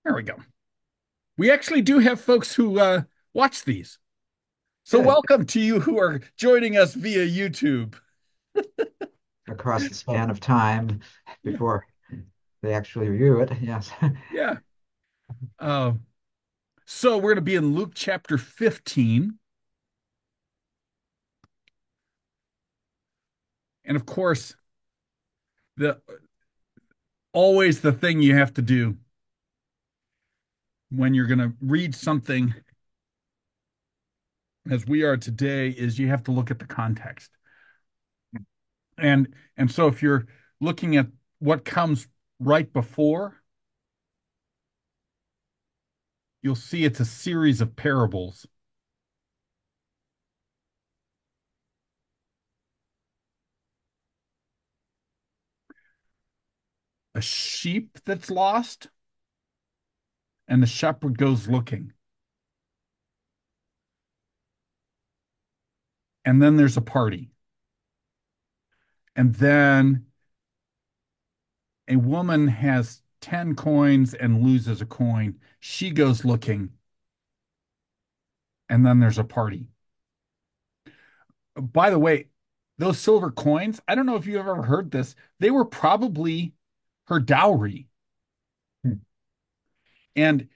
There we go. We actually do have folks who watch these. So Good. welcome to you who are joining us via YouTube. Across the span of time before they actually review it. Yes. Yeah. Uh, so we're going to be in Luke chapter 15. And of course, the always the thing you have to do when you're going to read something as we are today is you have to look at the context. And so if you're looking at what comes right before, you'll see it's a series of parables. A sheep that's lost, and the shepherd goes looking. And then there's a party. And then a woman has 10 coins and loses a coin. She goes looking, and then there's a party. By the way, those silver coins, I don't know if you've ever heard this, they were probably her dowry. And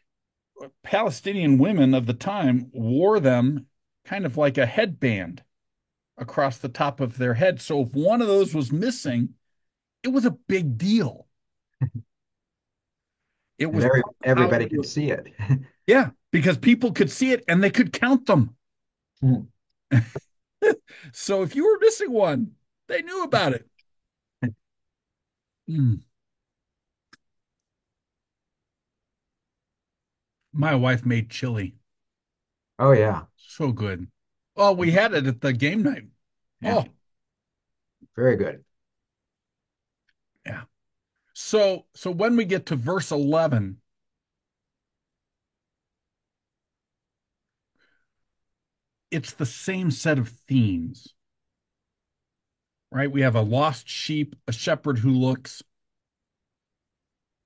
Palestinian women of the time wore them kind of like a headband across the top of their head. So if one of those was missing, it was a big deal. It And was part of how everybody they could were, see it. yeah, because people could see it and they could count them. So if you were missing one, they knew about it. Mm. My wife made chili. Oh yeah. So good. Oh, we had it at the game night. Yeah. Oh, Very good. yeah. So when we get to verse 11, it's the same set of themes, right? We have a lost sheep, a shepherd who looks,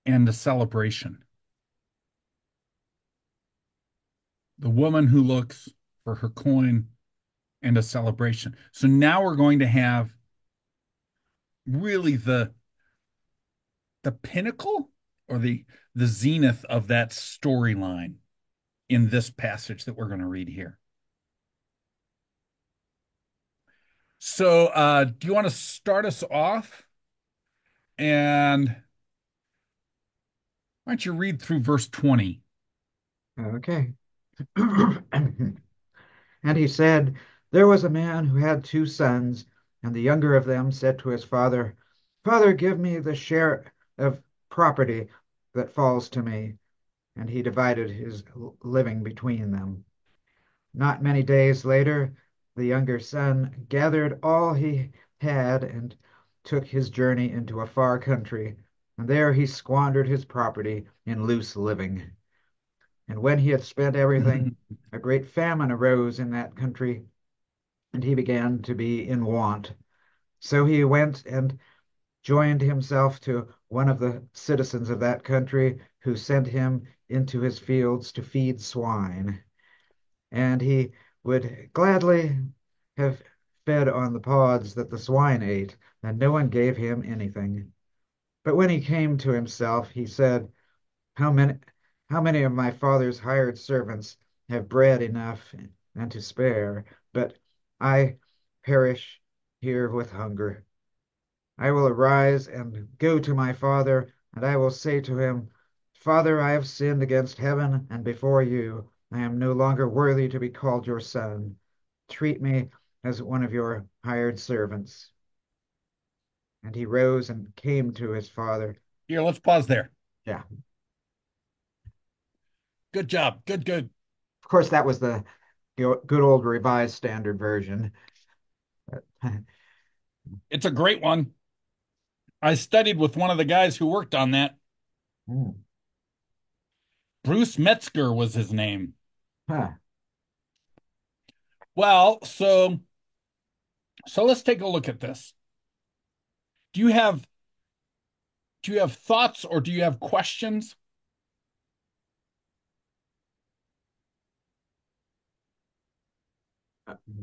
and a celebration. The woman who looks for her coin and a celebration. So now we're going to have really the pinnacle or the zenith of that storyline in this passage that we're going to read here. So do you want to start us off? And why don't you read through verse 20? Okay. And he said, There was a man who had two sons, and the younger of them said to his father, Father, give me the share of property that falls to me. And he divided his living between them. Not many days later, the younger son gathered all he had and took his journey into a far country, and there he squandered his property in loose living. And when he had spent everything, a great famine arose in that country, and he began to be in want. So he went and joined himself to one of the citizens of that country, who sent him into his fields to feed swine. And he would gladly have fed on the pods that the swine ate, and no one gave him anything. But when he came to himself, he said, How many how many of my father's hired servants have bread enough and to spare, but I perish here with hunger. I will arise and go to my father, and I will say to him, Father, I have sinned against heaven and before you. I am no longer worthy to be called your son. Treat me as one of your hired servants. And he rose and came to his father. Here, let's pause there. Yeah. Good job. Good, good. Of course, that was the good old Revised Standard Version. It's a great one. I studied with one of the guys who worked on that. Hmm. Bruce Metzger was his name. Huh. Well, so let's take a look at this. Do you have do you have thoughts or do you have questions?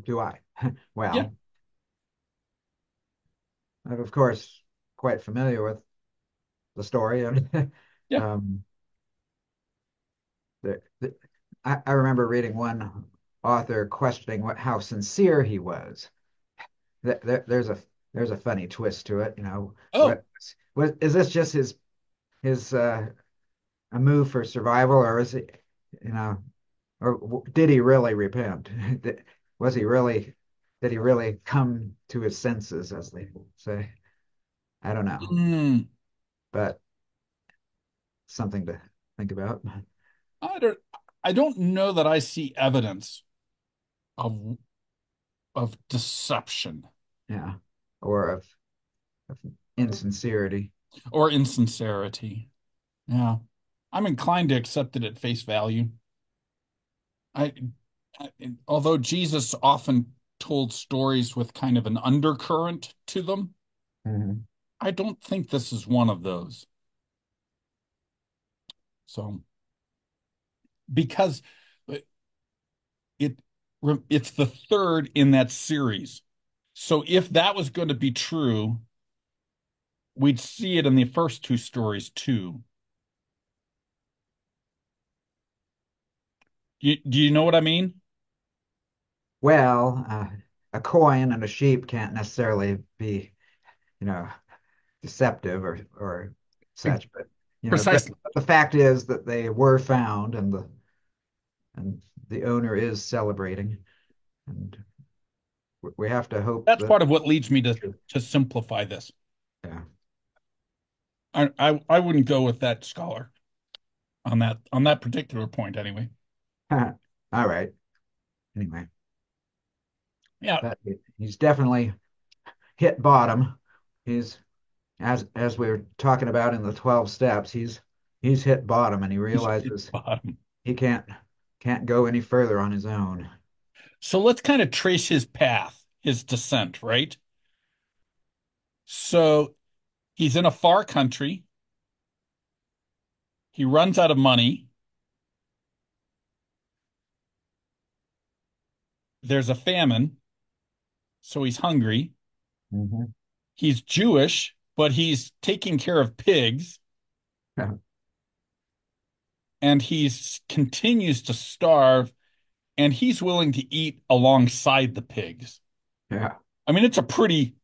Do I? Yeah, Well, I'm of course quite familiar with the story, and yeah. um, the, the, I remember reading one author questioning how sincere he was. There's a funny twist to it, you know. Oh, What is this just his a move for survival, or is it, you know, or did he really repent? Was he really, did he really come to his senses, as they say? I don't know, mm, but something to think about. I don't. I don't know that I see evidence of deception Yeah, or of insincerity. or insincerity. Yeah, I'm inclined to accept it at face value. I, although Jesus often told stories with kind of an undercurrent to them, Mhm. I don't think this is one of those. So, because it it's the third in that series. So if that was going to be true, we'd see it in the first two stories too. Do you know what I mean? Well, a coin and a sheep can't necessarily be, you know, deceptive or such, but Precisely. the fact is that they were found, and the owner is celebrating, and we have to hope That's that part of what leads me it's true. to simplify this. Yeah. I wouldn't go with that scholar on that particular point anyway. All right. Anyway, Yeah, but he's definitely hit bottom. He's as we were talking about in the 12 steps, he's hit bottom, and he he's at realizes the bottom. he can't go any further on his own. So let's kind of trace his path, his descent, right? So he's in a far country. He runs out of money. There's a famine, so he's hungry. Mhm. He's Jewish, but he's taking care of pigs, and he's continues to starve, and he's willing to eat alongside the pigs. Yeah. I mean, it's a pretty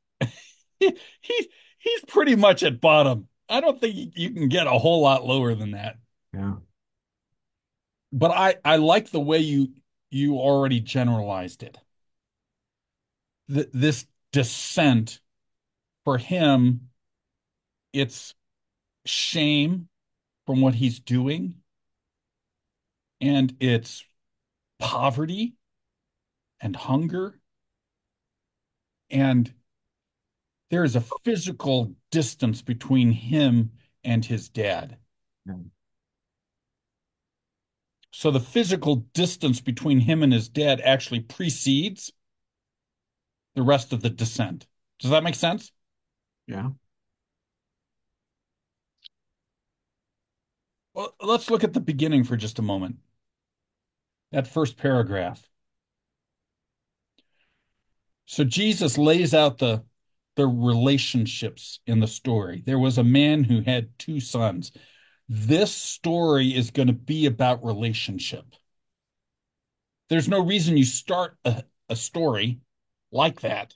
he's pretty much at bottom. I don't think you can get a whole lot lower than that. Yeah. But I like the way you already generalized it. This descent for him, it's shame from what he's doing, and it's poverty and hunger, and there is a physical distance between him and his dad. Yeah. So the physical distance between him and his dad actually precedes the rest of the descent. Does that make sense? Yeah. Well, let's look at the beginning for just a moment. That first paragraph. So Jesus lays out the relationships in the story. There was a man who had two sons. This story is going to be about relationship. There's no reason you start a story like that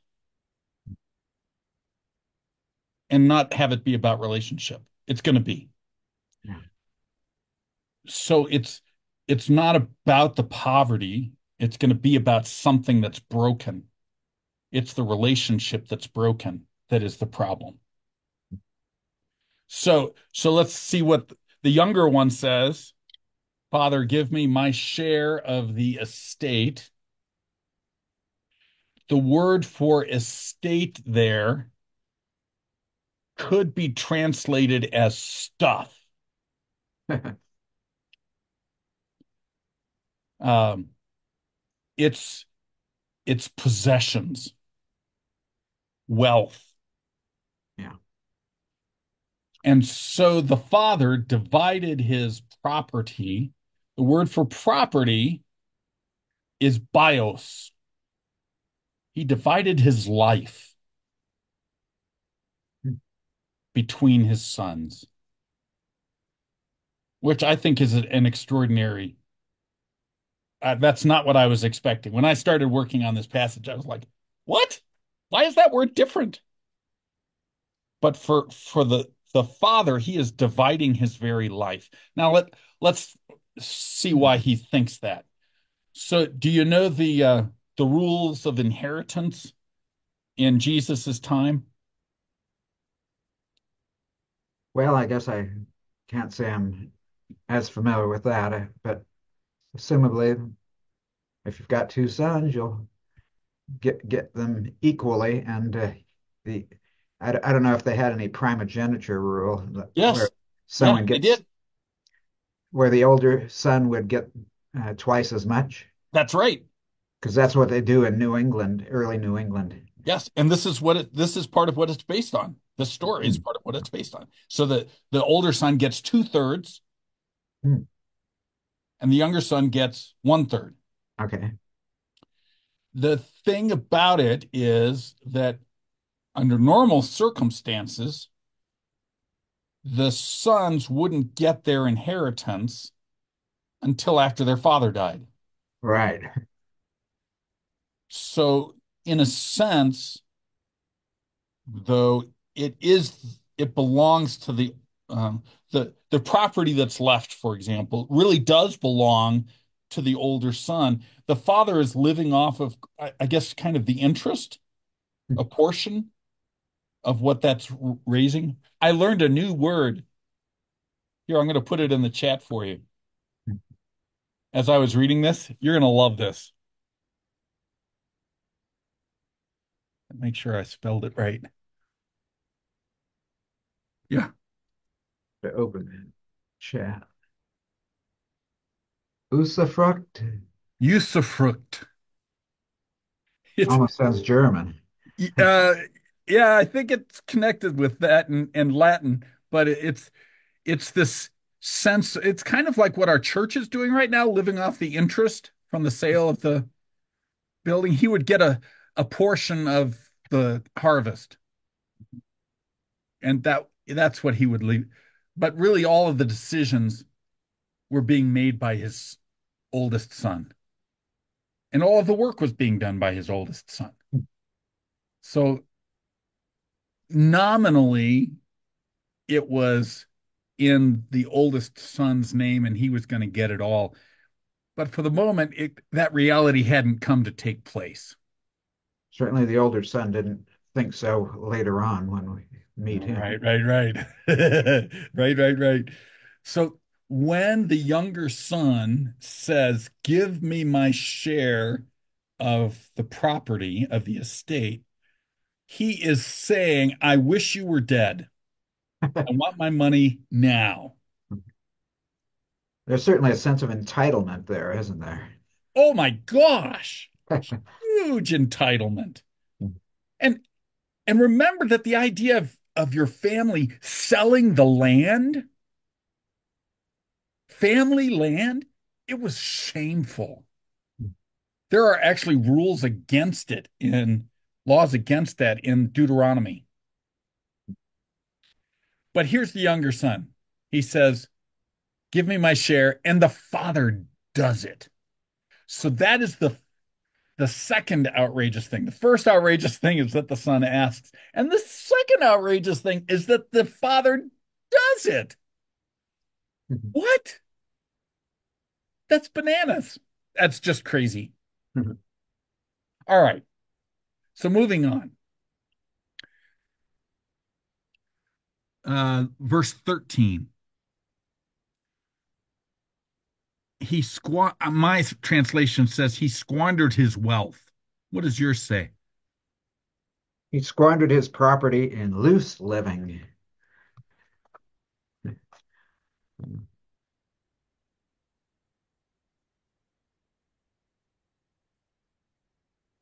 and not have it be about relationship. It's going to be. Yeah. So it's not about the poverty. It's going to be about something that's broken. It's the relationship that's broken that is the problem. So let's see what the younger one says. Father, give me my share of the estate. The word for estate there could be translated as stuff. Um, it's it's possessions, wealth. Yeah. And so the father divided his property. The word for property is bios. He divided his life between his sons, which I think is an extraordinary. That's not what I was expecting. When I started working on this passage, I was like, what? Why is that word different? But for the father, he is dividing his very life. Now let's see why he thinks that. So, do you know the rules of inheritance in Jesus's time? Well, I guess I can't say I'm as familiar with that, but assumably, if you've got two sons, you'll get them equally. And the I don't know if they had any primogeniture rule where Yes. Yeah, someone they gets did. where the older son would get twice as much, That's right. because that's what they do in New England, early New England. Yes, and this is part of what it's based on. The story is Hmm. part of what it's based on. So the older son gets two-thirds, Hmm. and the younger son gets one-third. Okay. The thing about it is that under normal circumstances, the sons wouldn't get their inheritance until after their father died. Right. So, in a sense, though it belongs to the property that's left, for example, really does belong to the older son. The father is living off of, I guess, kind of the interest, a portion of what that's raising. I learned a new word. Here, I'm going to put it in the chat for you. As I was reading this, you're going to love this. Make sure I spelled it right. Yeah. To open the chat. Usufruct Usufruct. It's almost sounds German. uh yeah, I think it's connected with that and Latin, but it's this sense, it's kind of like what our church is doing right now, living off the interest from the sale of the building. He would get a portion of the harvest, and that's what he would leave. But really all of the decisions were being made by his oldest son, and all of the work was being done by his oldest son. So nominally it was in the oldest son's name and he was going to get it all. But for the moment, that reality hadn't come to take place. Certainly the older son didn't think so later on when we meet him. Right, right, right. Right, right, right. So when the younger son says, give me my share of the property of the estate, he is saying, I wish you were dead. I want my money now. There's certainly a sense of entitlement there, isn't there? Oh my gosh. Huge entitlement. And and remember that the idea of your family selling the land, family land, it was shameful. There are actually rules against it in laws against that in Deuteronomy. But here's the younger son. He says, give me my share, and the father does it. So that is the second outrageous thing. The first outrageous thing is that the son asks, and the second outrageous thing is that the father does it. What? That's bananas. That's just crazy. All right. So moving on. Verse 13. My translation says he squandered his wealth. What does yours say? He squandered his property in loose living.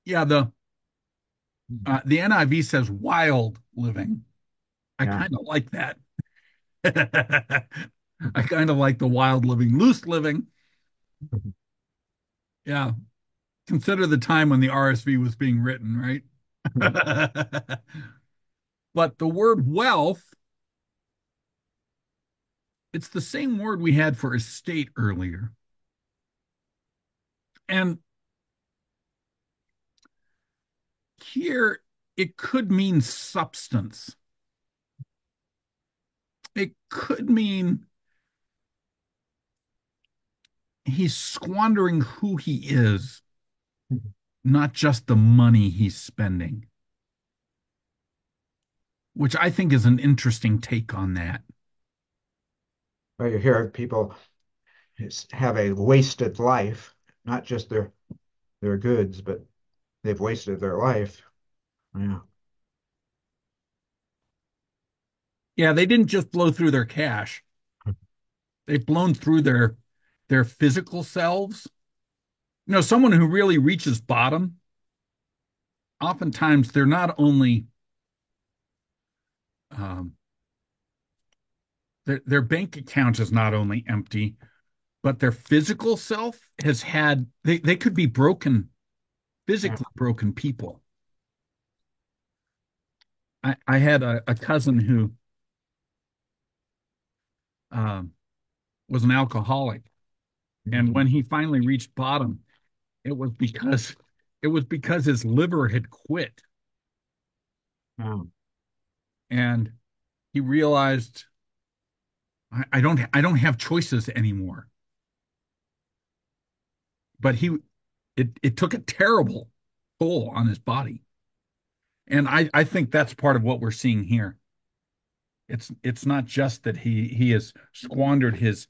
Yeah, the NIV says wild living. I Yeah. kind of like that. I kind of like the wild living, loose living. Yeah. Consider the time when the RSV was being written, right? But the word wealth, it's the same word we had for estate earlier. And here it could mean substance. It could mean he's squandering who he is, not just the money he's spending, which I think is an interesting take on that. Well, you hear of people have a wasted life, not just their goods, but they've wasted their life. Yeah. Yeah, they didn't just blow through their cash. They've blown through their physical selves. You know, someone who really reaches bottom, oftentimes they're not only um, their bank account is not only empty, but their physical self has had they could be broken, Yeah. physically broken people. I had a cousin who um, was an alcoholic, and Mhm. when he finally reached bottom, it was because it was because his liver had quit, Yeah. and he realized I don't have choices anymore. But it took a terrible toll on his body, and I think that's part of what we're seeing here. It's not just that he has squandered his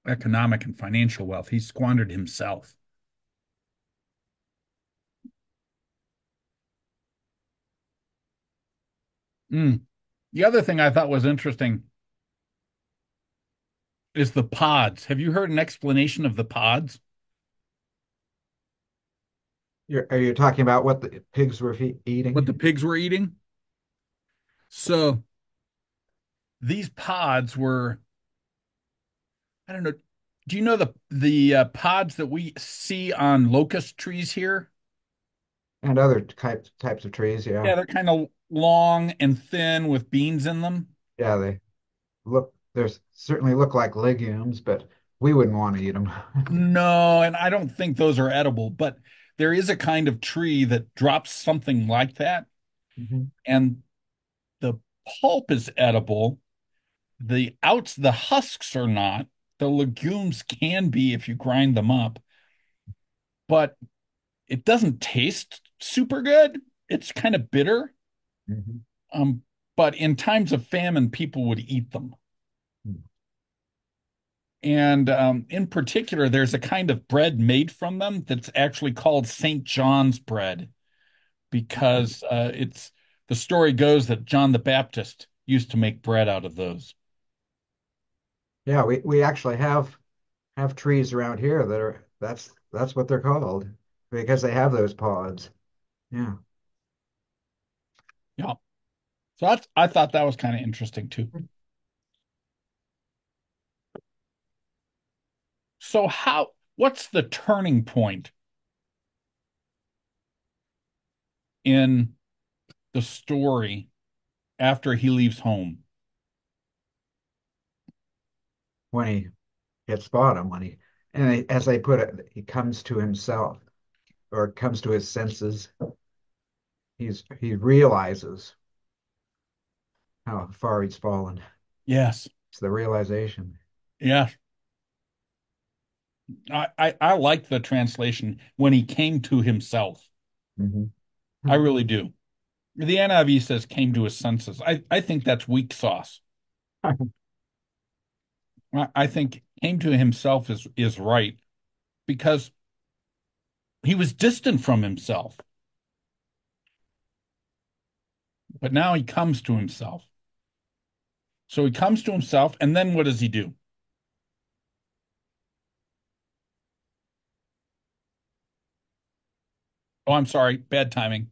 economic and financial wealth; he squandered himself. Mm. The other thing I thought was interesting is the pods. Have you heard an explanation of the pods? Are you talking about what the pigs were What the eating? pigs were eating? So these pods were, I don't know. Do you know the pods that we see on locust trees here? And other types of trees, yeah. Yeah, they're kind of long and thin with beans in them. Yeah, there's certainly look like legumes, but we wouldn't want to eat them. No, and I don't think those are edible, but there is a kind of tree that drops something like that, Mhm. and the pulp is edible. The husks are not. The legumes can be if you grind them up, but it doesn't taste super good. It's kind of bitter. Mhm. Um, but in times of famine, people would eat them. And in particular, there's a kind of bread made from them that's actually called St. John's bread because it's the story goes that John the Baptist used to make bread out of those. Yeah, we actually have trees around here that are that's what they're called because they have those pods. Yeah. Yeah. So I thought that was kind of interesting too. So what's the turning point in the story after he leaves home? When he hits bottom, as they put it, he comes to himself or comes to his senses. He realizes how far he's fallen. Yes. It's the realization. Yeah. I like the translation when he came to himself. Mhm. I really do. The NIV says came to his senses. I think that's weak sauce. I think came to himself is right because he was distant from himself, but now he comes to himself. So he comes to himself, and then what does he do? Oh, I'm sorry, bad timing.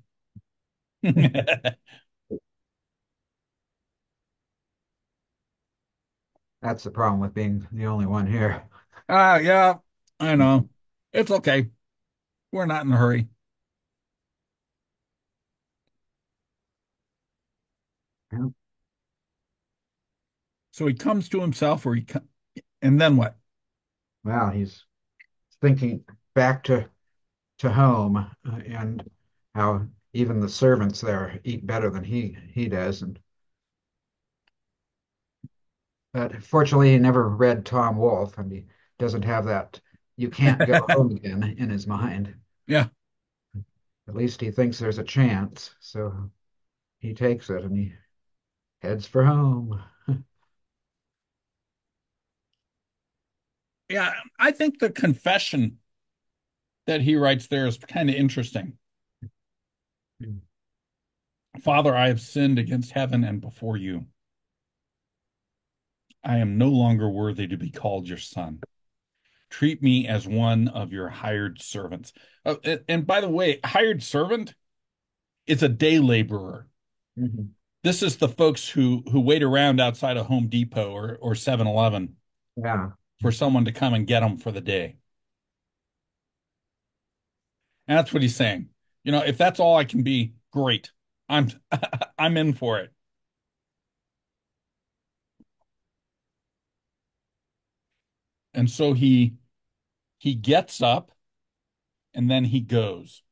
That's the problem with being the only one here. Yeah, I know. It's okay. We're not in a hurry. Yeah. So he comes to himself, and then what? Well, he's thinking back to home and how even the servants there eat better than he does. And but fortunately, he never read Tom Wolfe, and he doesn't have that "you can't go home again" in his mind. Yeah. At least he thinks there's a chance, so he takes it and he heads for home. Yeah. I think the confession that he writes there is kind of interesting. Father, I have sinned against heaven and before you. I am no longer worthy to be called your son. Treat me as one of your hired servants. And by the way, hired servant is a day laborer. Mhm. This is the folks who wait around outside of Home Depot or 7-Eleven Yeah. for someone to come and get them for the day. And that's what he's saying. If that's all I can be, great. I'm I'm in for it. And so he gets up and then he goes.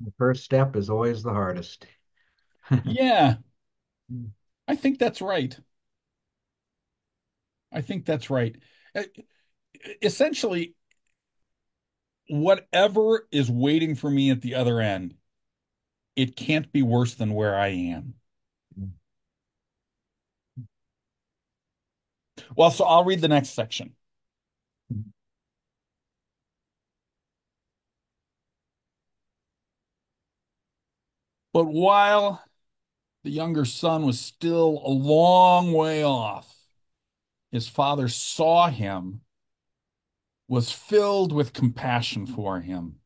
The first step is always the hardest. Yeah, I think that's right. I think that's right. Uh, Essentially, whatever is waiting for me at the other end, it can't be worse than where I am. Well, so I'll read the next section. But while the younger son was still a long way off, his father saw him, was filled with compassion for him.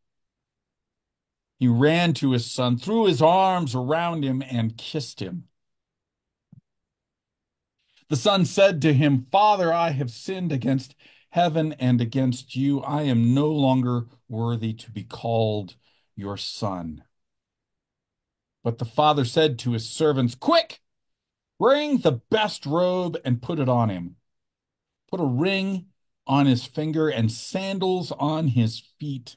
He ran to his son, threw his arms around him, and kissed him. The son said to him, Father, I have sinned against heaven and against you. I am no longer worthy to be called your son. But the father said to his servants, Quick, bring the best robe and put it on him. Put a ring on his finger and sandals on his feet.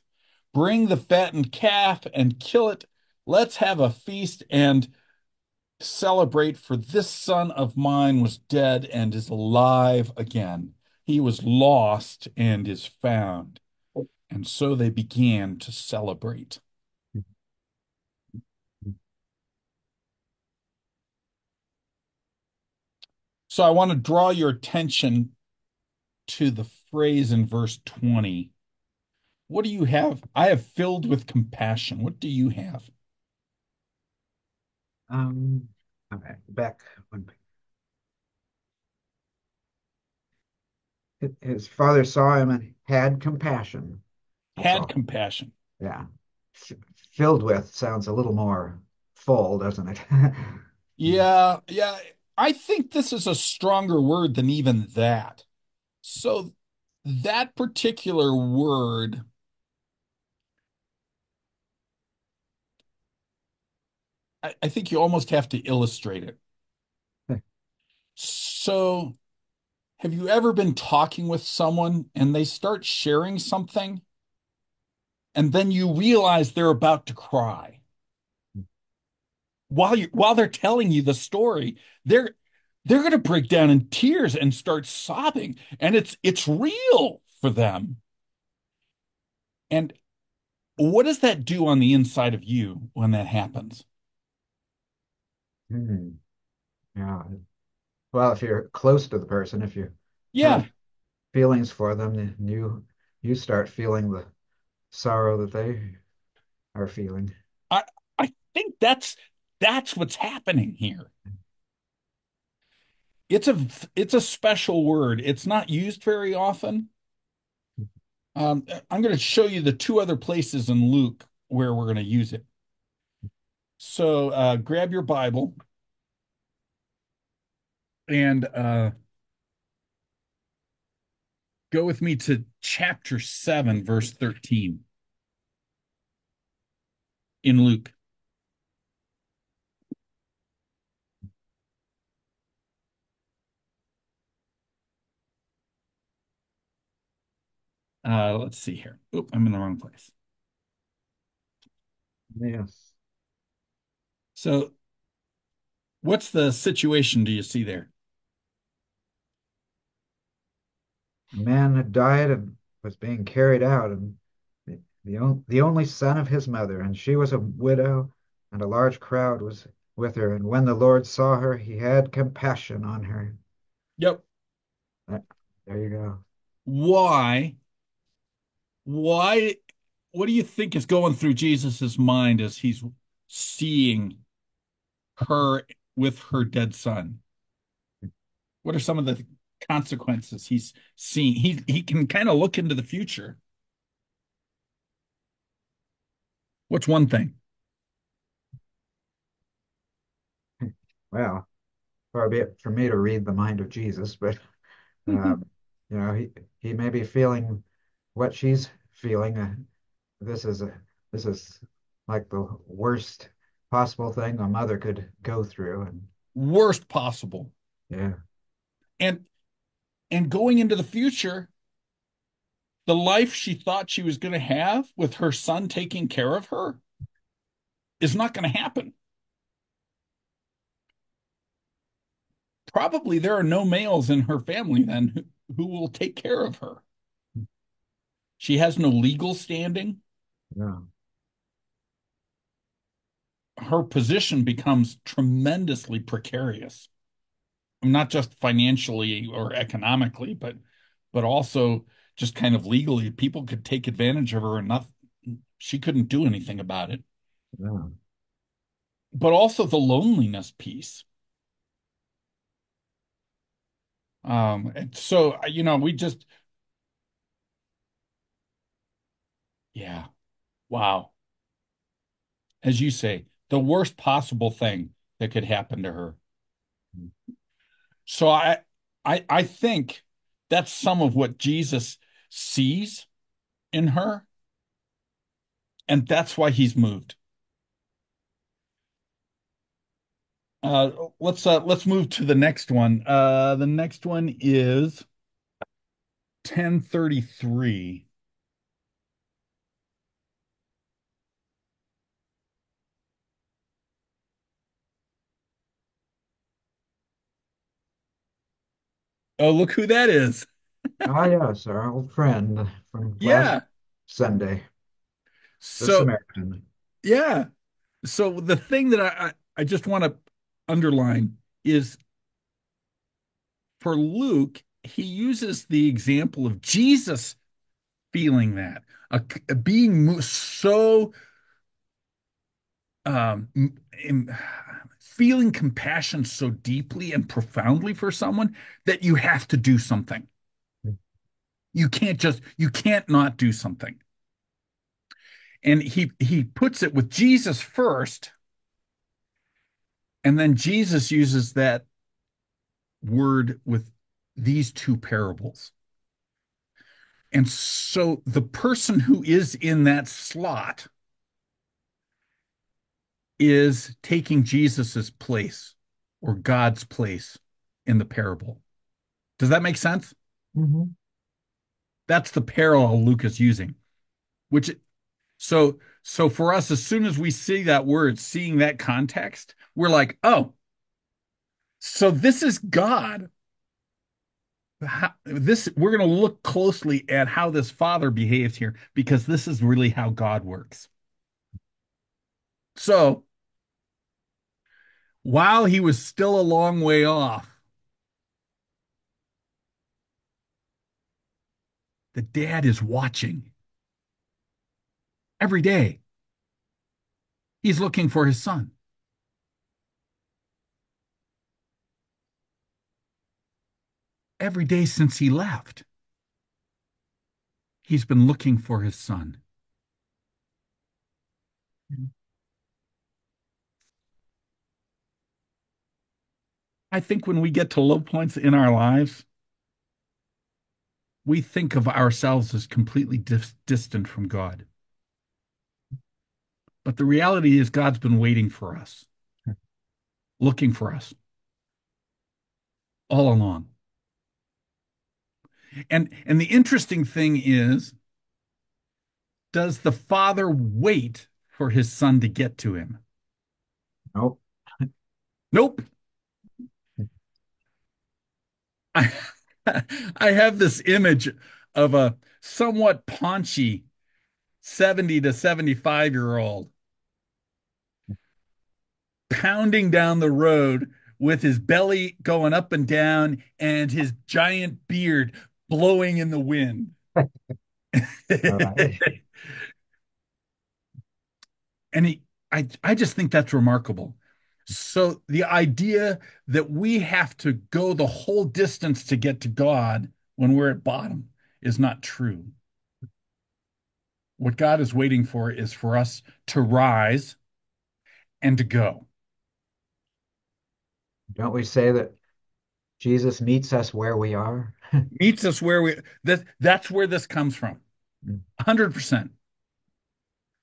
Bring the fattened calf and kill it. Let's have a feast and celebrate, for this son of mine was dead and is alive again. He was lost and is found. And so they began to celebrate. So I want to draw your attention to the phrase in verse 20. What do you have? I have filled with compassion. What do you have? Um, okay, back when his father saw him and had compassion. That's Had all. compassion. Yeah. F Filled with sounds a little more full, doesn't it? Yeah, yeah. I think this is a stronger word than even that. So that particular word, I think you almost have to illustrate it. So have you ever been talking with someone and they start sharing something and then you realize they're about to cry? While they're telling you the story, they're going to break down in tears and start sobbing, and it's real for them. And what does that do on the inside of you when that happens? Hmm. Yeah. Well, if you're close to the person, if you Yeah, have feelings for them, then you start feeling the sorrow that they are feeling. I I think that's what's happening here. It's a special word. It's not used very often. I'm going to show you the two other places in Luke where we're going to use it. So grab your Bible and Go with me to chapter 7, verse 13 in Luke. Let's see here. Oh, I'm in the wrong place. Yes. So, what's the situation do you see there? A man had died and was being carried out, and the only son of his mother, and she was a widow, and a large crowd was with her. And when the Lord saw her, he had compassion on her. Yep. That- There you go. Why? Why? What do you think is going through Jesus's mind as he's seeing her with her dead son? What are some of the consequences he's seeing? He can kind of look into the future. What's one thing? Well, far be it for me to read the mind of Jesus, but um, you know, he may be feeling what she's feeling. This is a this is like the worst possible thing a mother could go through, and Worst possible. yeah, And going into the future, the life she thought she was going to have with her son taking care of her is not going to happen. Probably there are no males in her family then who will take care of her. She has no legal standing. yeah, Her position becomes tremendously precarious, not just financially or economically, but also just kind of legally. People could take advantage of her and not she couldn't do anything about it. yeah. But also the loneliness piece. And so we just yeah, wow. As you say, the worst possible thing that could happen to her. So I think that's some of what Jesus sees in her, and that's why he's moved. Let's move to the next one. The next one is 1033. Oh, look who that is. Ah, yes, our old friend from last Yeah. Sunday, the So Samaritan. yeah. So the thing that I just want to underline is for Luke, he uses the example of Jesus feeling that, being so um, feeling compassion so deeply and profoundly for someone that you have to do something. You can't not do something. And he puts it with Jesus first, and then Jesus uses that word with these two parables. And so the person who is in that slot is taking Jesus's place or God's place in the parable. Does that make sense? Mhm. That's the parallel Luke is using. Which so for us, as soon as we see that word, seeing that context, we're like, oh, so this is God. This we're going to look closely at how this father behaves here because this is really how God works. So while he was still a long way off, the dad is watching every day. He's looking for his son. Every day since he left, he's been looking for his son. I think when we get to low points in our lives, we think of ourselves as completely distant from God. But the reality is, God's been waiting for us, looking for us all along. And the interesting thing is, does the Father wait for his Son to get to him? Nope. Nope. I, I have this image of a somewhat paunchy 70 to 75-year-old pounding down the road with his belly going up and down and his giant beard blowing in the wind. All right. And I just think that's remarkable. So the idea that we have to go the whole distance to get to God when we're at bottom is not true. What God is waiting for is for us to rise and to go. Don't we say that Jesus meets us where we are? Meets us where that's where this comes from. 100%.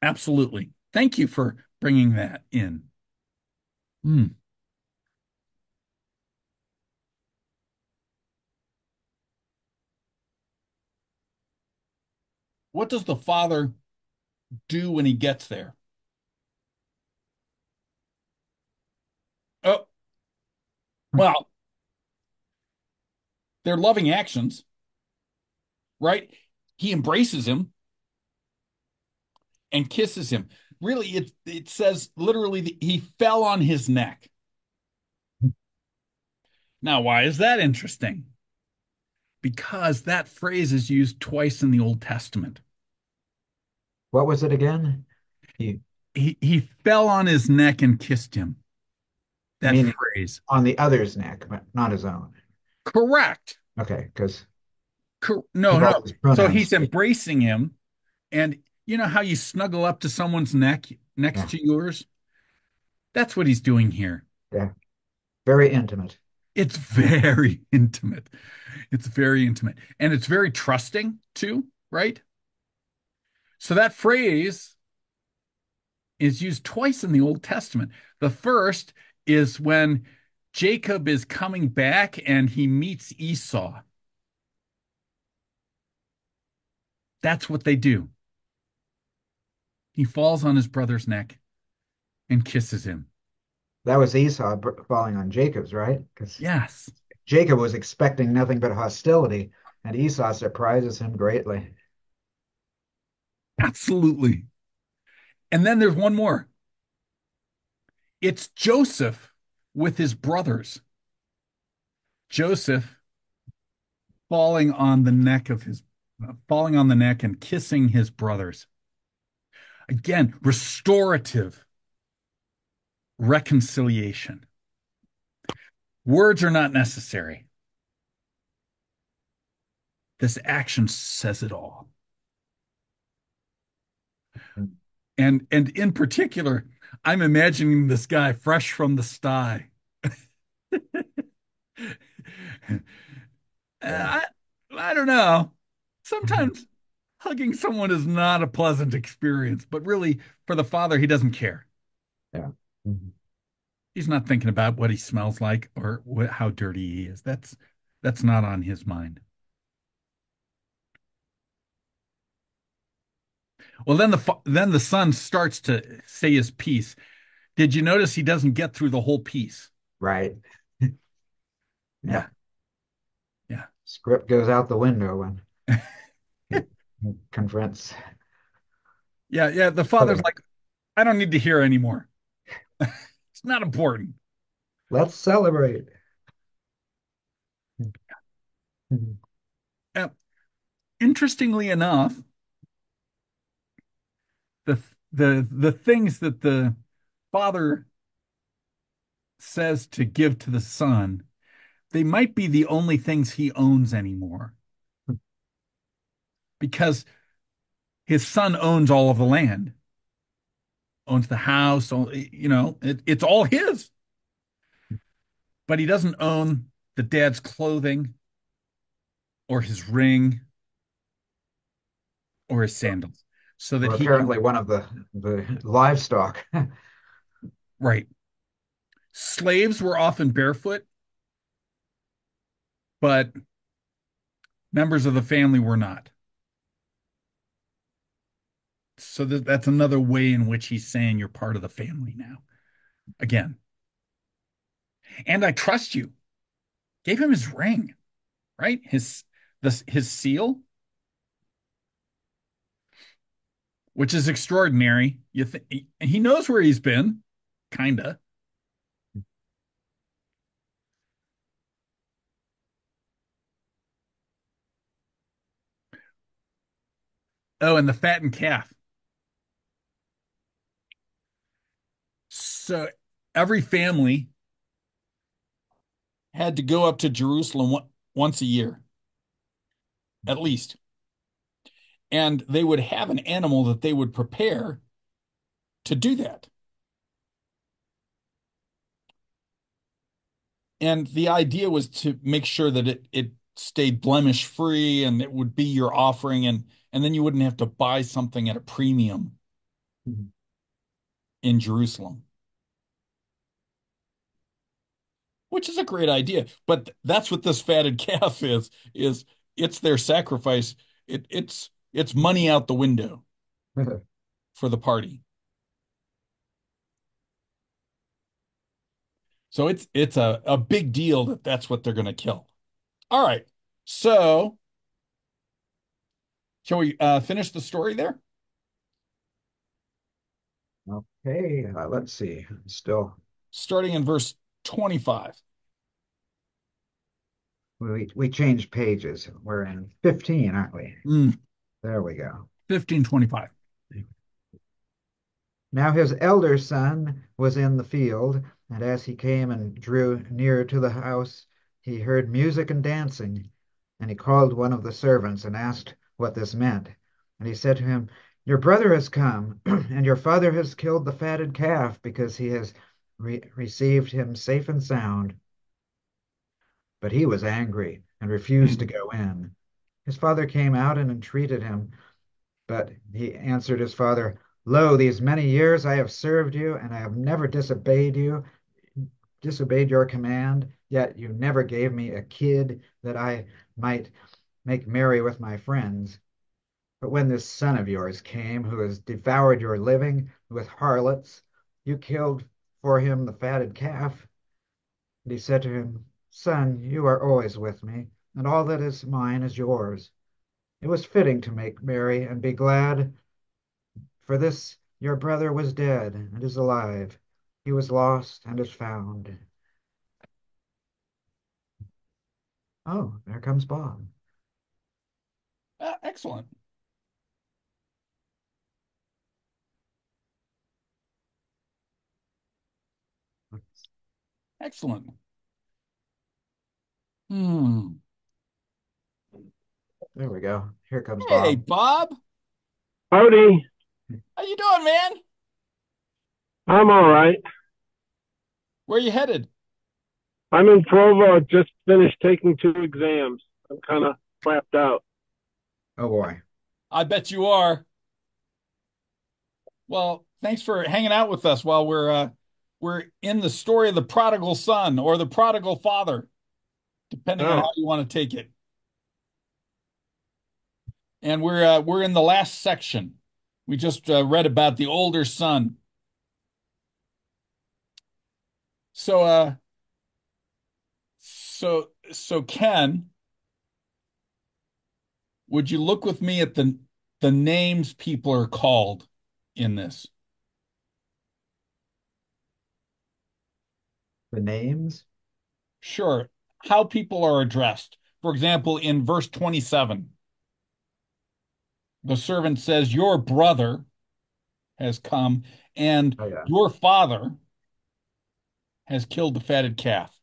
Absolutely. Thank you for bringing that in. Hmm. What does the Father do when he gets there? Oh, well, they're loving actions, right? He embraces him and kisses him. Really, it says literally that he fell on his neck. Now, why is that interesting? Because that phrase is used twice in the Old Testament. What was it again? You He fell on his neck and kissed him. That meaning phrase. on the other's neck, but not his own. Correct. Okay, because No, of no. all his So pronouns. he's embracing him, and you know how you snuggle up to someone's neck next Yeah, to yours? That's what he's doing here. yeah. Very intimate. It's very intimate. It's very intimate. And it's very trusting too, right? So that phrase is used twice in the Old Testament. The first is when Jacob is coming back and he meets Esau. That's what they do. He falls on his brother's neck and kisses him. That was Esau falling on Jacob's, right? Because Yes, Jacob was expecting nothing but hostility, and Esau surprises him greatly. absolutely. And then there's one more. It's Joseph with his brothers. Joseph falling on the neck of his falling on the neck and kissing his brothers. Again, restorative reconciliation. Words are not necessary. This action says it all. And in particular, I'm imagining this guy fresh from the sty. Yeah. I, I don't know. Sometimes hugging someone is not a pleasant experience, but really, for the father, he doesn't care. Yeah. Mhm. He's not thinking about what he smells like or how dirty he is. That's not on his mind. Well, then the son starts to say his piece. Did you notice he doesn't get through the whole piece? Right. Yeah, Yeah. yeah, Script goes out the window when he confronts. yeah, yeah. The father's like, I don't need to hear anymore. It's not important. Let's celebrate. Uh, Interestingly enough, the the things that the father says to give to the son, they might be the only things he owns anymore because his son owns all of the land, owns the house, it's all his, but he doesn't own the dad's clothing or his ring. or his sandals so that Or he can, apparently one of the livestock. right. Slaves were often barefoot, but members of the family were not. So that's another way in which he's saying you're part of the family now. Again, and I trust you. Gave him his ring, right? His seal, which is extraordinary. He knows where he's been, kinda. Oh, and the fattened calf. So every family had to go up to Jerusalem once a year, at least. And they would have an animal that they would prepare to do that. And the idea was to make sure that it stayed blemish free and it would be your offering, and then you wouldn't have to buy something at a premium in Jerusalem, which is a great idea. But that's what this fatted calf is it's their sacrifice. It's money out the window for the party. So it's a big deal that that's what they're going to kill. All right. So shall we finish the story there? Okay, let's see. Still, Starting in verse 25. we changed pages. We're in 15, aren't we? Mm, There we go. 15:25. Now his elder son was in the field, and as he came and drew near to the house, he heard music and dancing. And he called one of the servants and asked what this meant. And he said to him, your brother has come, and your father has killed the fatted calf because he has received him safe and sound. But he was angry and refused to go in. His father came out and entreated him. But he answered his father, lo, these many years I have served you, and I have never disobeyed your command, yet you never gave me a kid that I might make merry with my friends. But when this son of yours came, who has devoured your living with harlots, you killed for him the fatted calf. And he said to him, son, you are always with me, and all that is mine is yours. It was fitting to make merry and be glad, for this your brother was dead and is alive. He was lost and is found. Oh, there comes Bob. Excellent. Excellent. Hmm. There we go. Here comes Hey, Bob. Bob. Howdy. How you doing, man? I'm all right. Where you headed? I'm in Provo. I just finished taking 2 exams. I'm kind of flapped out. Oh boy. I bet you are. Well, thanks for hanging out with us while we're in the story of the prodigal son or the prodigal father, depending on how Oh, you want to take it. And we're in the last section. We just read about the older son. So so Ken, would you look with me at the names people are called in this? The names? Sure. How people are addressed. For example, in verse 27, the servant says, your brother has come and Oh yeah. your father has killed the fatted calf.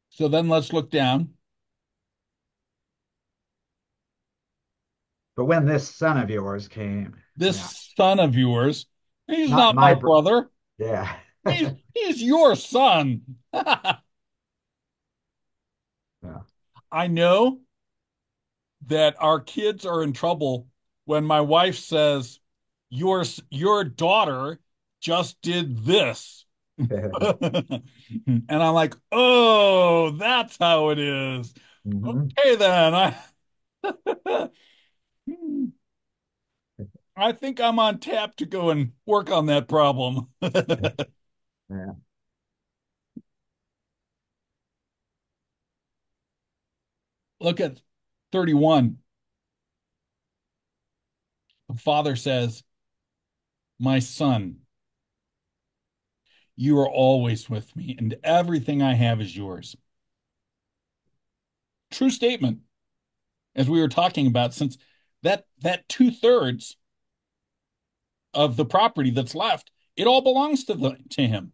So then let's look down. But when this son of yours came, yeah, This son of yours, he's not not my my bro. brother. Yeah. He's your son. Yeah. I know that our kids are in trouble when my wife says, your daughter just did this. And I'm like, oh, that's how it is. Hmm. Okay, then. I think I'm on tap to go and work on that problem. Yeah. Look at 31. The father says, my son, you are always with me, and everything I have is yours. True statement, as we were talking about, since that two-thirds of the property that's left, it all belongs to him.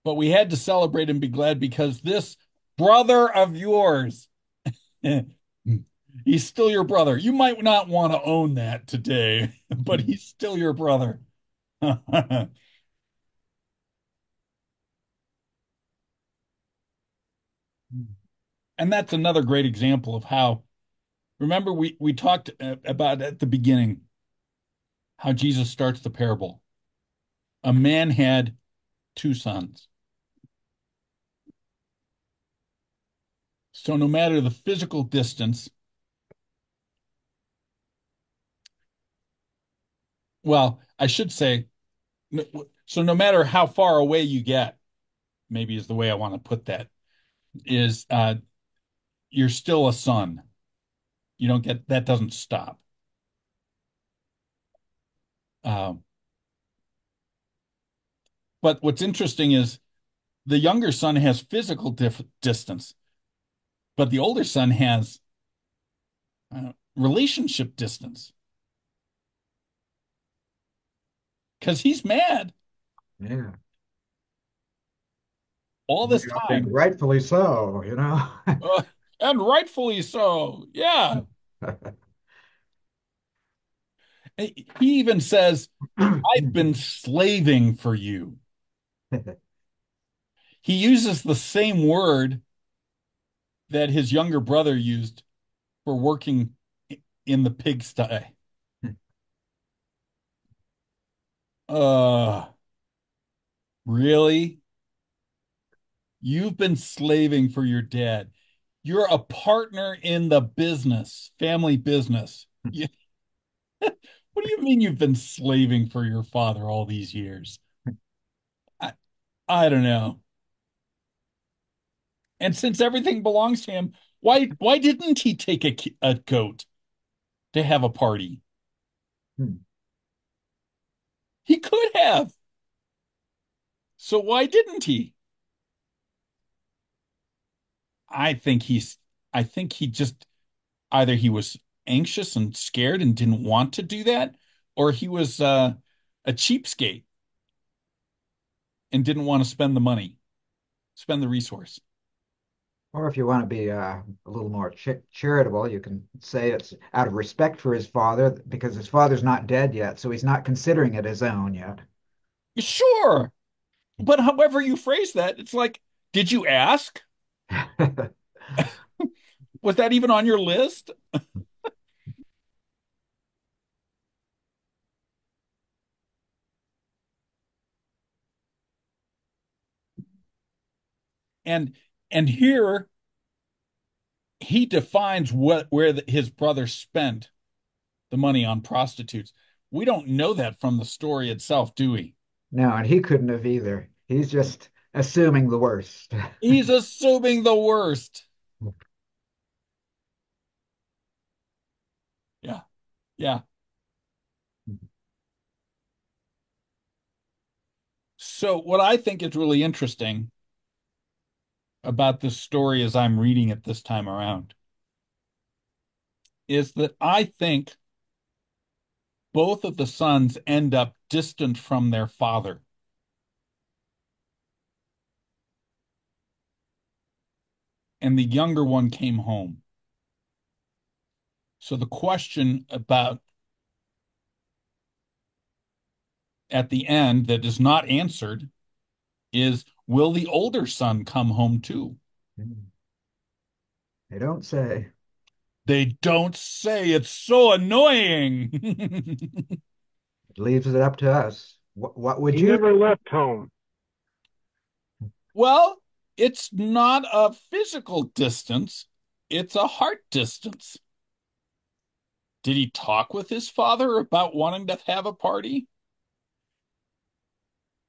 But we had to celebrate and be glad because this brother of yours, he's still your brother. You might not want to own that today, but he's still your brother. And that's another great example of how, remember, we talked about at the beginning how Jesus starts the parable. A man had two sons. So no matter the physical distance, well, I should say, so no matter how far away you get, maybe is the way I want to put that, is you're still a son. You don't get that doesn't stop. Um, but what's interesting is the younger son has physical distance, but the older son has relationship distance because he's mad Yeah. all this I think time, rightfully so, you know. uh, and rightfully so. Yeah, he even says, "I've been slaving for you." He uses the same word that his younger brother used for working in the pigsty. Uh, really? You've been slaving for your dad. You're a partner in the business, family business. What do you mean you've been slaving for your father all these years? I, I don't know. And since everything belongs to him, why didn't he take a goat to have a party? He could have. So why didn't he? I think he's I think he just either he was anxious and scared and didn't want to do that, or he was a cheapskate and didn't want to spend the money, spend the resource. Or if you want to be a little more charitable, you can say it's out of respect for his father because his father's not dead yet, so he's not considering it his own yet. Sure, but however you phrase that, it's like, did you ask? Was that even on your list? And and here he defines where his brother spent the money on prostitutes. We don't know that from the story itself, do we? No, and he couldn't have either. He's just assuming the worst. He's assuming the worst. Yeah, yeah. So what I think is really interesting about this story as I'm reading it this time around is that I think both of the sons end up distant from their father, and the younger one came home. So the question about at the end that is not answered is will the older son come home too? Mm. They don't say. They don't say. It's so annoying. It leaves it up to us. What would He you? never left home. Well, it's not a physical distance, it's a heart distance. Did he talk with his father about wanting to have a party?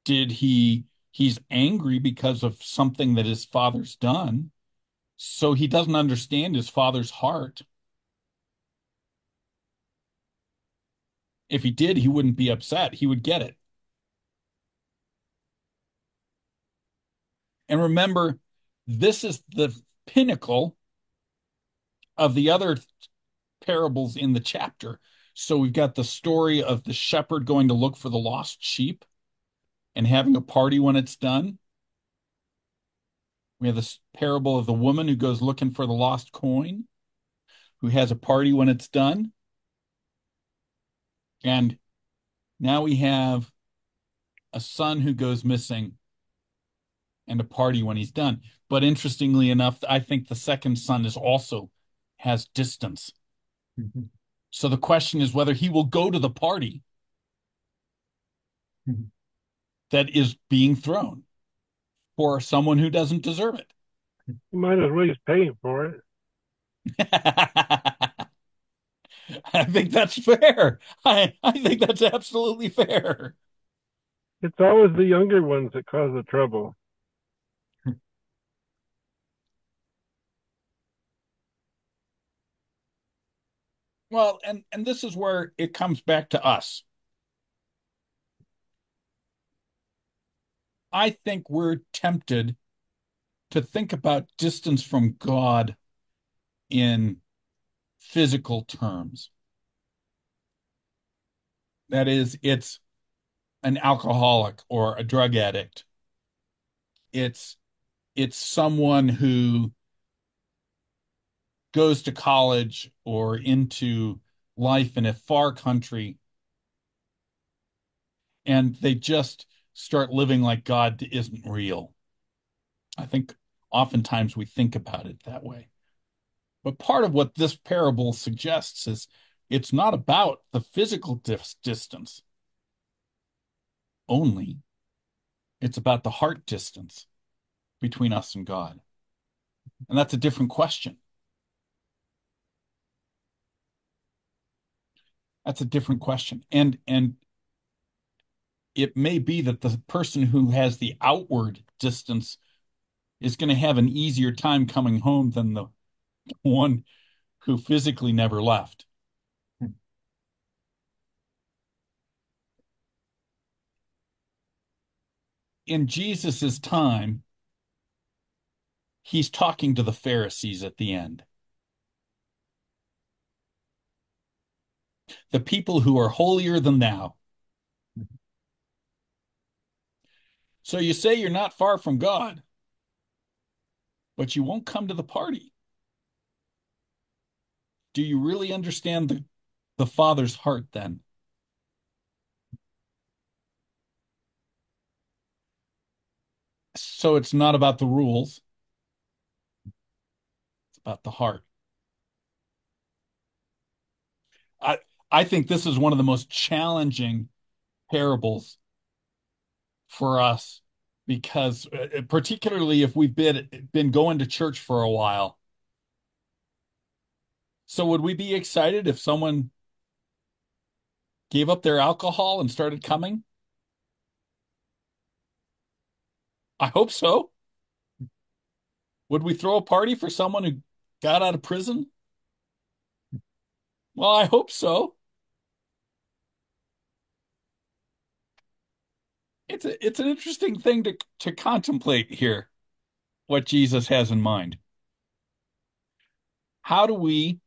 He's angry because of something that his father's done, so he doesn't understand his father's heart. If he did, he wouldn't be upset. He would get it. And remember, this is the pinnacle of the other parables in the chapter. So we've got the story of the shepherd going to look for the lost sheep and having a party when it's done. We have this parable of the woman who goes looking for the lost coin, who has a party when it's done. And now we have a son who goes missing and a party when he's done. But interestingly enough, I think the second son is also has distance. Mhm. So the question is whether he will go to the party Mhm. that is being thrown for someone who doesn't deserve it. He might as well he's paying for it. I think that's fair. I think that's absolutely fair. It's always the younger ones that cause the trouble. Well, and this is where it comes back to us. I think we're tempted to think about distance from God in physical terms. That is, it's an alcoholic or a drug addict. It's it's someone who goes to college or into life in a far country and they just start living like God isn't real. I think oftentimes we think about it that way. But part of what this parable suggests is it's not about the physical distance only, it's about the heart distance between us and God. And that's a different question. That's a different question. And it may be that the person who has the outward distance is going to have an easier time coming home than the one who physically never left. In Jesus's time, he's talking to the Pharisees at the end. The people who are holier than thou. So you say you're not far from God, but you won't come to the party. Do you really understand the Father's heart then? So it's not about the rules, it's about the heart. I I think this is one of the most challenging parables for us because particularly if we've been going to church for a while. So would we be excited if someone gave up their alcohol and started coming? I hope so. Would we throw a party for someone who got out of prison? Well, I hope so. It's an interesting thing to contemplate here, what Jesus has in mind. How do we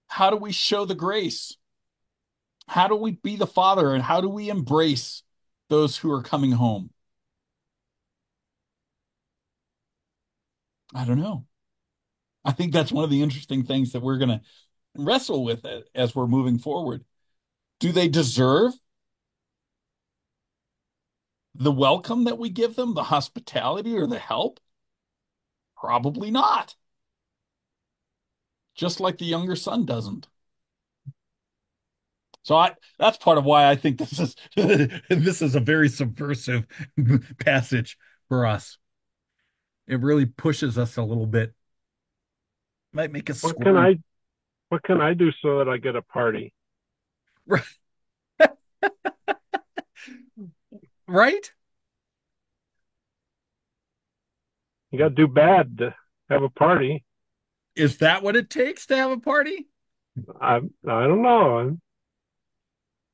how do we show the grace? How do we be the Father and how do we embrace those who are coming home? I don't know. I think that's one of the interesting things that we're going to wrestle with as we're moving forward. Do they deserve the welcome that we give them, the hospitality or the help? Probably not. Just like the younger son doesn't. So that's part of why I think this is this is a very subversive passage for us. It really pushes us a little bit. Might make us What can squirm. I do so that I get a party? Right? You got to do bad to have a party. Is that what it takes to have a party? I don't know.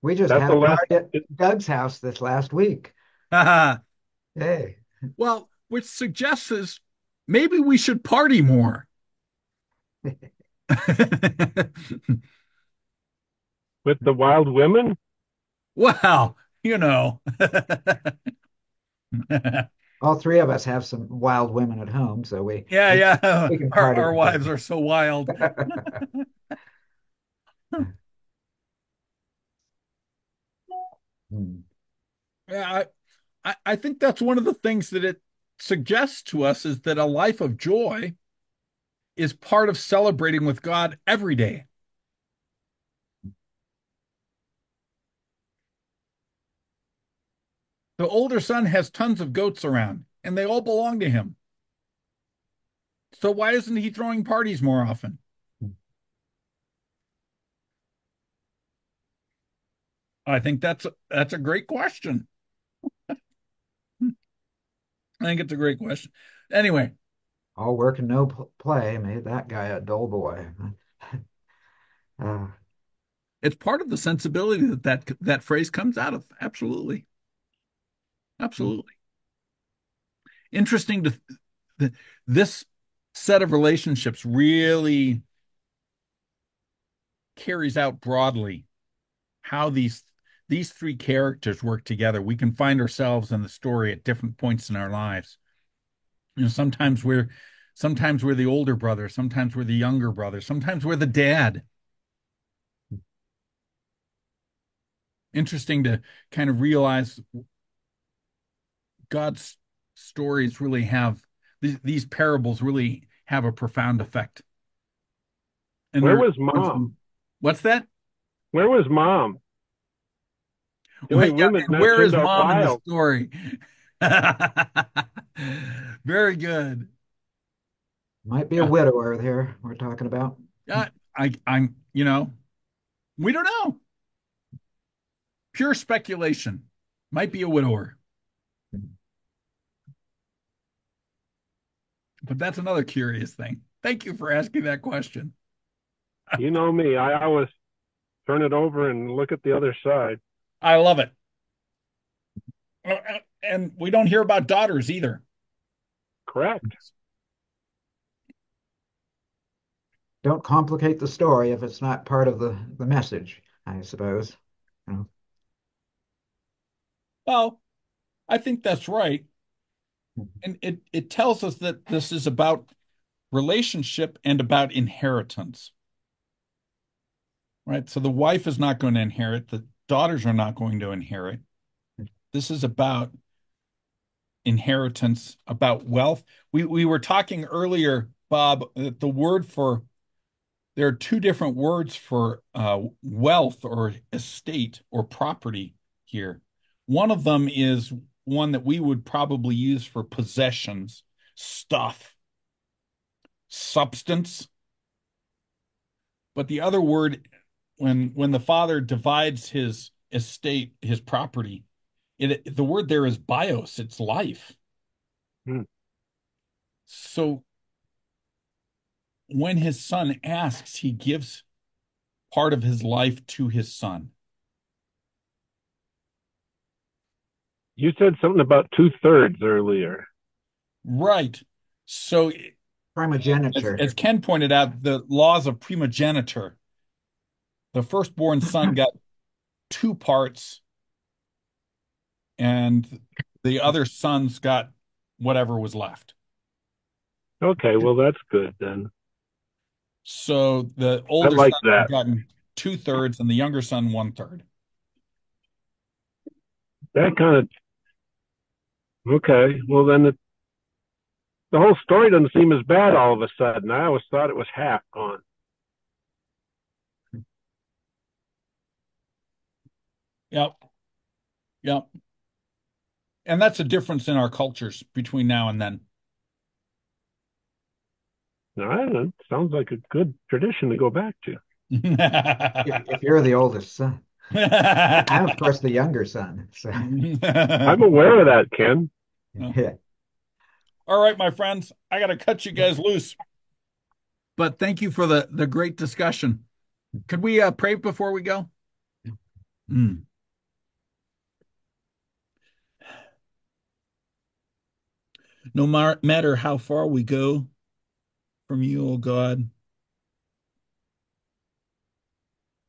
We just That's had the a last. party at Doug's house this last week. Hey, Well, which suggests is maybe we should party more. With the wild women. Well, all three of us have some wild women at home, so we yeah, we, yeah. we can Our party our wives together. are so wild. Hmm. Yeah, I think that's one of the things that it suggests to us is that a life of joy is part of celebrating with God every day. The older son has tons of goats around, and they all belong to him. So why isn't he throwing parties more often? I think that's a great question. I think it's a great question. Anyway, All work and no play made that guy a dull boy. Uh, it's part of the sensibility that phrase comes out of. Absolutely. Absolutely. Interesting this set of relationships really carries out broadly how these three characters work together. We can find ourselves in the story at different points in our lives. Sometimes we're the older brother, sometimes we're the younger brother, sometimes we're the dad. Interesting to kind of realize God's stories really have these parables really have a profound effect. And Where they're was mom? what's that? Where was mom? The Well, only yeah, women and where is mentioned are mom in the wild. story? Very good. might be a Yeah, widower here we're talking about. yeah. I'm we don't know. Pure speculation. Might be a widower, but that's another curious thing. Thank you for asking that question. You know me. I always turn it over and look at the other side. I love it. And we don't hear about daughters either. Correct. Don't complicate the story if it's not part of the message, I suppose. You know. Well, I think that's right. And it tells us that this is about relationship and about inheritance, right? So the wife is not going to inherit, the daughters are not going to inherit. This is about inheritance, about wealth. We were talking earlier, Bob, that there are two different words for wealth or estate or property here. One of them is one that we would probably use for possessions, stuff, substance. But the other word, when the father divides his estate, his property, the word there is bios, it's life. Hmm. So when his son asks, he gives part of his life to his son. You said something about 2/3 earlier. Right. So Primogeniture. as Ken pointed out, the laws of primogeniture, the firstborn son got two parts, and the other sons got whatever was left. Okay, well that's good then. So the I older like son would have that. gotten 2/3, and the younger son 1/3. That kind of okay. Well then, the whole story doesn't seem as bad all of a sudden. I always thought it was half gone. Yep. Yep. And that's a difference in our cultures between now and then. Now, I don't know, sounds like a good tradition to go back to. If you're the oldest son. I'm, of course, the younger son. So, I'm aware of that, Ken. yeah. All right, my friends, I got to cut you guys loose. But thank you for the great discussion. Could we pray before we go? Mm. No matter how far we go from you, O God,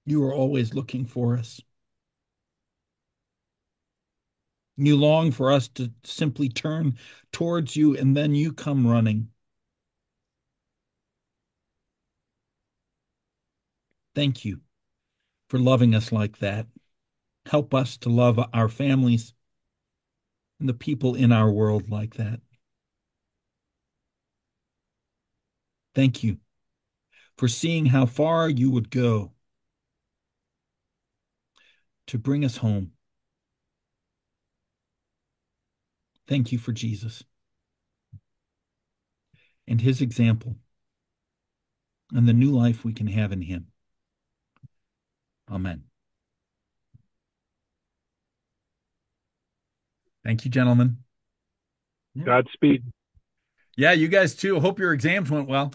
you are always looking for us. You long for us to simply turn towards you, and then you come running. Thank you for loving us like that. Help us to love our families and the people in our world like that. Thank you for seeing how far you would go to bring us home. Thank you for Jesus and his example and the new life we can have in him. Amen. Thank you, gentlemen. Godspeed. Yeah, you guys too. Hope your exams went well.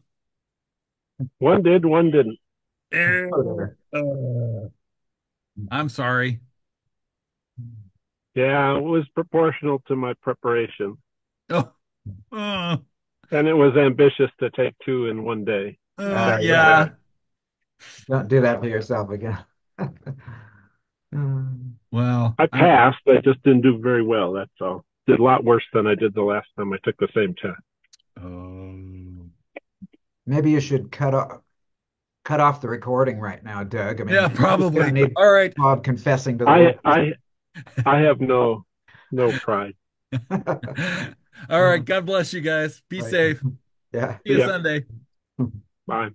One did, one didn't. I'm sorry. Yeah, it was proportional to my preparation. Oh, and it was ambitious to take two in one day. Yeah. Don't do that to yourself again. Well, I passed. I just didn't do very well. That's all. Did a lot worse than I did the last time I took the same test. Maybe you should cut off the recording right now, Doug. I mean, yeah, probably. Need all right, Bob confessing to the I have no pride. All right. God bless you guys. Be safe. Yeah. See you Sunday. Bye.